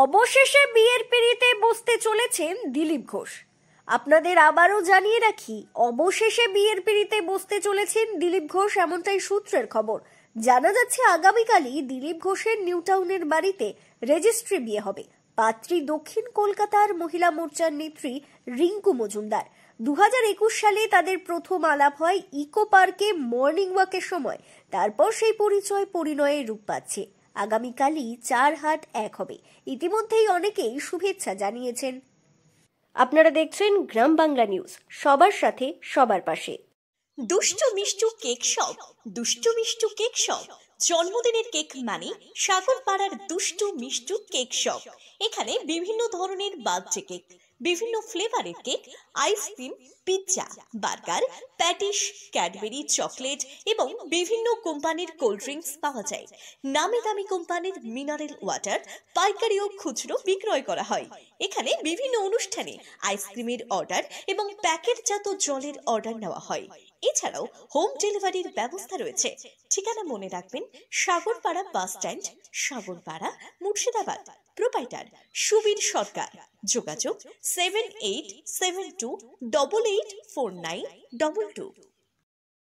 অবশেষে বিয়ের পিঁড়িতে বসতে চলেছেন দিলীপ ঘোষ। আপনাদের আবারও জানিয়ে রাখি, অবশেষে বিয়ের পিঁড়িতে বসতে চলেছেন দিলীপ ঘোষ, এমনটাই সূত্রের খবর। জানা যাচ্ছে আগামীকালই দিলীপ ঘোষের নিউ টাউনের বাড়িতে রেজিস্ট্রি বিয়ে হবে। পাত্রী দক্ষিণ কলকাতার মহিলা মোর্চার নেত্রী রিঙ্কু মজুমদার। 2021 সালে তাদের প্রথম আলাপ হয় ইকো পার্কে মর্নিং ওয়াকের সময়। তারপর সেই পরিচয় পরিণয়ে রূপ পাচ্ছে। আগামীকালই 4 হাত 1 হবে। ইতিমধ্যেই অনেকেই শুভেচ্ছা জানিয়েছেন। আপনারা দেখছেন গ্রাম বাংলা নিউজ, সবার সাথে সবার পাশে। দুষ্টু মিষ্টু কেক শপ, দুষ্টু মিষ্টু কেক শপ। জন্মদিনের কেক মানে সাগরপাড়ার দুষ্টু মিষ্টু কেক শপ। এখানে বিভিন্ন ধরনের বার্থডে কেক, বিভিন্ন ফ্লেভারের cake, ice cream, pizza, burger, patties, Cadbury, chocolate এবং বিভিন্ন কোম্পানির কোল্ড ড্রিঙ্কস পাওয়া যায়। নামি দামি কোম্পানির মিনারেল ওয়াটার পাইকারি ও খুচরো বিক্রয় করা হয়। এখানে বিভিন্ন অনুষ্ঠানে আইসক্রিমের অর্ডার এবং প্যাকেটজাত জলের অর্ডার নেওয়া হয়। এছাড়াও হোম ডেলিভারির ব্যবস্থা রয়েছে। ঠিকানা মনে রাখবেন, Sagarpara bus stand, Sagarpara, Murshidabad. Proprietor Subir Sarkar. যোগাযোগ 7872884922।